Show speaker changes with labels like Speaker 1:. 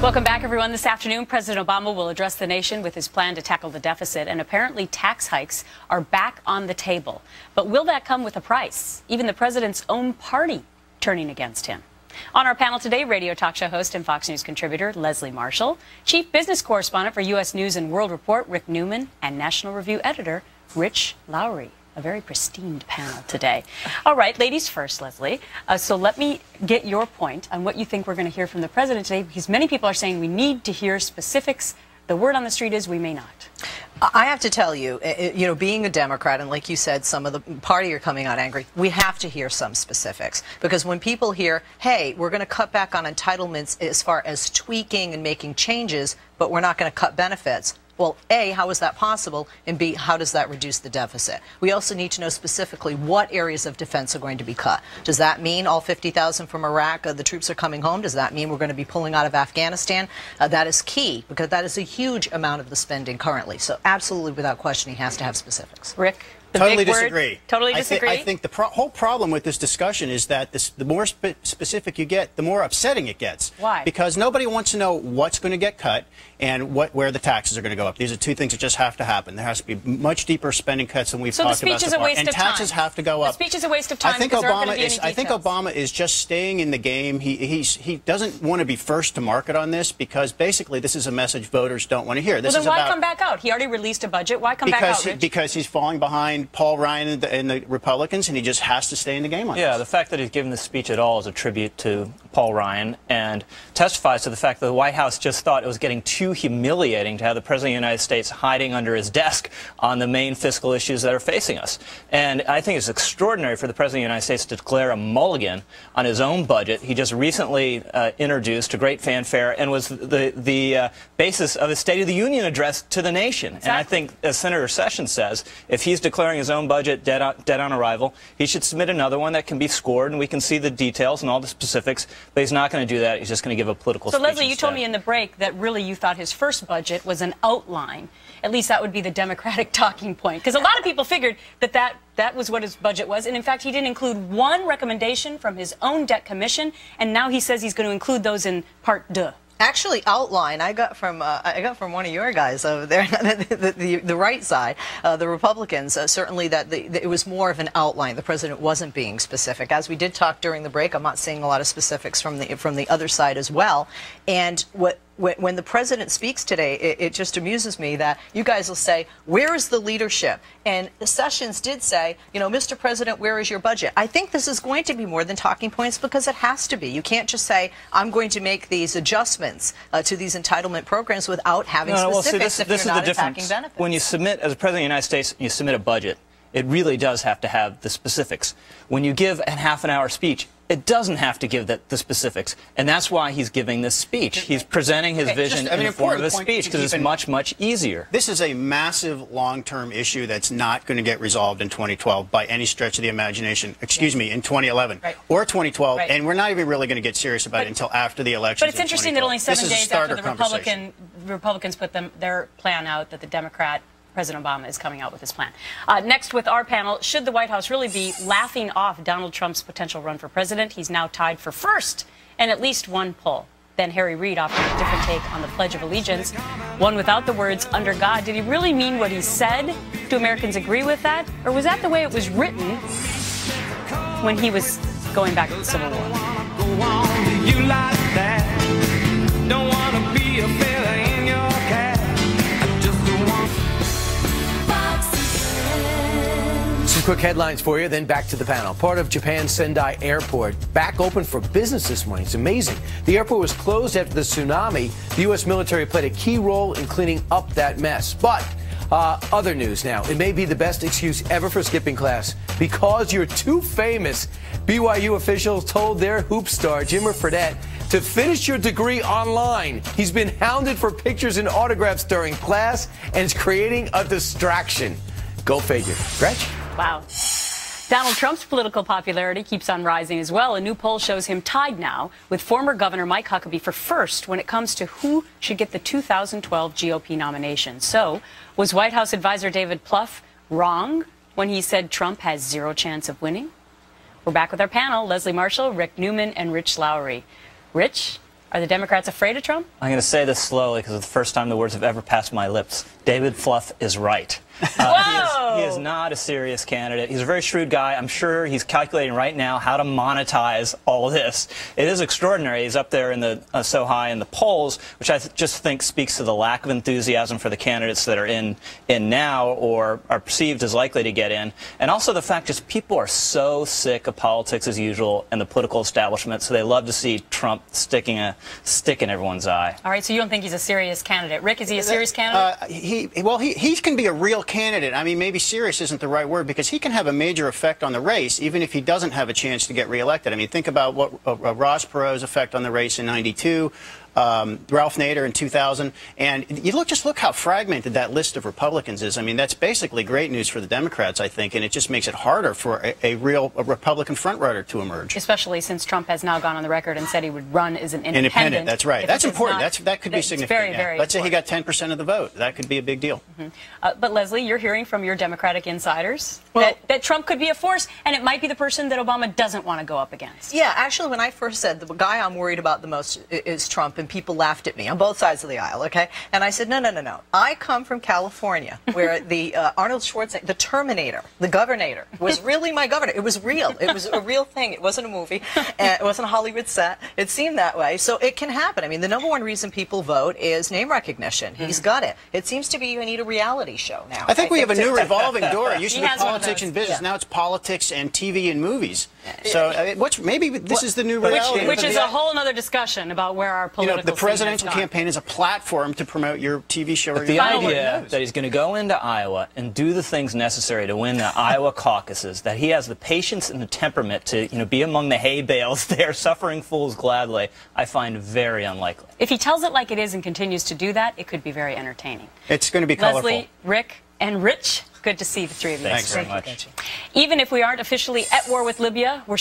Speaker 1: Welcome back, everyone. This afternoon, President Obama will address the nation with his plan to tackle the deficit, and apparently tax hikes are back on the table. But will that come with a price? Even the president's own party turning against him. On our panel today, radio talk show host and Fox News contributor Leslie Marshall, chief business correspondent for U.S. News and World Report Rick Newman, and National Review editor Rich Lowry. A very pristine panel today. All right, ladies first, Leslie. So let me get your point on what you think we're going to hear from the president today, because many people are saying we need to hear specifics. The word on the street is we may not.
Speaker 2: I have to tell you, being a Democrat, and like you said, some of the party are coming out angry, we have to hear some specifics. Because when people hear, hey, we're going to cut back on entitlements as far as tweaking and making changes, but we're not going to cut benefits. Well, A, how is that possible? And B, how does that reduce the deficit? We also need to know specifically what areas of defense are going to be cut. Does that mean all 50,000 from Iraq, the troops are coming home? Does that mean we're going to be pulling out of Afghanistan? That is key, because that is a huge amount of the spending currently. So absolutely, without question, he has to have specifics.
Speaker 1: Rick?
Speaker 3: Totally disagree.
Speaker 1: Totally disagree?
Speaker 3: I think the whole problem with this discussion is that the more specific you get, the more upsetting it gets.
Speaker 1: Why?
Speaker 3: Because nobody wants to know what's going to get cut and where the taxes are going to go up. These are two things that just have to happen. There has to be much deeper spending cuts than we've talked about so far.
Speaker 1: So the speech is a waste of time.
Speaker 3: And taxes have to go up.
Speaker 1: The speech is a waste of time.
Speaker 3: I think Obama is just staying in the game. He doesn't want to be first to market on this, because basically this is a message voters don't want to hear.
Speaker 1: Well, then why come back out? He already released a budget. Why come back out, Rich?
Speaker 3: Because he's falling behind Paul Ryan and the Republicans, and he just has to stay in the game on this.
Speaker 4: Yeah, the fact that he's given this speech at all is a tribute to Paul Ryan and testifies to the fact that the White House just thought it was getting too humiliating to have the President of the United States hiding under his desk on the main fiscal issues that are facing us. And I think it's extraordinary for the President of the United States to declare a mulligan on his own budget. He just recently introduced to great fanfare and was the basis of his State of the Union address to the nation. Exactly. And I think, as Senator Sessions says, if he's declaring his own budget dead on arrival, he should submit another one that can be scored and we can see the details and all the specifics, but he's not going to do that. He's just going to give a political speech.
Speaker 1: So, Leslie, you
Speaker 4: instead.
Speaker 1: told me in the break that really you thought his first budget was an outline. At least that would be the Democratic talking point, because a lot of people figured that was what his budget was, and in fact he didn't include one recommendation from his own debt commission, and now he says he's going to include those in Part 2.
Speaker 2: Actually, outline I got from one of your guys over there, the right side, the Republicans. Certainly, that it was more of an outline. The president wasn't being specific. As we did talk during the break, I'm not seeing a lot of specifics from the other side as well. And when the president speaks today, it just amuses me that you guys will say, where is the leadership? And Sessions did say, Mr. President, where is your budget? I think this is going to be more than talking points, because it has to be. You can't just say, I'm going to make these adjustments to these entitlement programs without having specifics if you're not attacking benefits.
Speaker 4: When you submit, as a President of the United States, you submit a budget, it really does have to have the specifics. When you give a half-an-hour speech, it doesn't have to give the specifics, and that's why he's giving this speech. He's presenting his vision in the form of a speech, because it's much, much easier.
Speaker 3: This is a massive long-term issue that's not going to get resolved in 2012 by any stretch of the imagination, excuse me, in 2011 or 2012, and we're not even really going to get serious about it until after the election.
Speaker 1: But it's interesting that only 7 days after the Republicans put their plan out, that the Democrat President Obama is coming out with his plan. Next with our panel, should the White House really be laughing off Donald Trump's potential run for president? He's now tied for first in at least one poll. Then Harry Reid offered a different take on the Pledge of Allegiance, one without the words, under God. Did he really mean what he said? Do Americans agree with that? Or was that the way it was written when he was going back to the Civil War?
Speaker 5: Quick headlines for you, then back to the panel. Part of Japan's Sendai Airport back open for business this morning. It's amazing. The airport was closed after the tsunami. The U.S. military played a key role in cleaning up that mess. But other news now. It may be the best excuse ever for skipping class because you're too famous. BYU officials told their hoop star, Jimmer Fredette, to finish your degree online. He's been hounded for pictures and autographs during class and is creating a distraction. Go figure. Gretch?
Speaker 1: Wow. Donald Trump's political popularity keeps on rising as well. A new poll shows him tied now with former Governor Mike Huckabee for first when it comes to who should get the 2012 GOP nomination. So, was White House advisor David Plouffe wrong when he said Trump has zero chance of winning? We're back with our panel, Leslie Marshall, Rick Newman, and Rich Lowry. Rich, Are the Democrats afraid of Trump?
Speaker 4: I'm going to say this slowly because it's the first time the words have ever passed my lips. David Fluff is right. He is not a serious candidate. He's a very shrewd guy. I'm sure he's calculating right now how to monetize all this. It is extraordinary. He's up there in the so high in the polls, which I just think speaks to the lack of enthusiasm for the candidates that are in now or are perceived as likely to get in. And also the fact just people are so sick of politics as usual and the political establishment, so they love to see Trump sticking a stick in everyone's eye.
Speaker 1: All right, so you don't think he's a serious candidate. Rick, is he a serious candidate?
Speaker 3: He can be a real candidate. I mean, maybe serious isn't the right word because he can have a major effect on the race even if he doesn't have a chance to get reelected. I mean, think about what Ross Perot's effect on the race in '92. Ralph Nader in 2000, and just look how fragmented that list of Republicans is. I mean, that's basically great news for the Democrats, I think, and it just makes it harder for a real Republican frontrunner to emerge.
Speaker 1: Especially since Trump has now gone on the record and said he would run as an independent.
Speaker 3: That's right. That's important. That could be significant.
Speaker 1: Very
Speaker 3: Let's say he got 10% of the vote. That could be a big deal.
Speaker 1: But Leslie, you're hearing from your Democratic insiders that Trump could be a force, and it might be the person that Obama doesn't want to go up against.
Speaker 2: Yeah, actually, when I first said the guy I'm worried about the most is Trump, and people laughed at me on both sides of the aisle, okay? And I said, no. I come from California, where the Arnold Schwarzenegger, the Terminator, the Governor, was really my governor. It was real. It was a real thing. It wasn't a movie. It wasn't a Hollywood set. It seemed that way. So it can happen. I mean, the #1 reason people vote is name recognition. He's got it. It seems to be you need a reality show now.
Speaker 3: I think we have a new revolving door. It used to be politics and business. Now it's politics and TV and movies. So maybe this is the new reality.
Speaker 1: Which is a whole other discussion about where our political
Speaker 3: the presidential campaign is a platform to promote your TV show.
Speaker 4: But the idea that he's going to go into Iowa and do the things necessary to win the Iowa caucuses, that he has the patience and the temperament to be among the hay bales there, suffering fools gladly, I find very unlikely.
Speaker 1: If he tells it like it is and continues to do that, it could be very entertaining.
Speaker 3: It's going to be colorful.
Speaker 1: Leslie, Rick, and Rich, good to see the three of you.
Speaker 4: Thanks very much.
Speaker 1: Even if we aren't officially at war with Libya, we're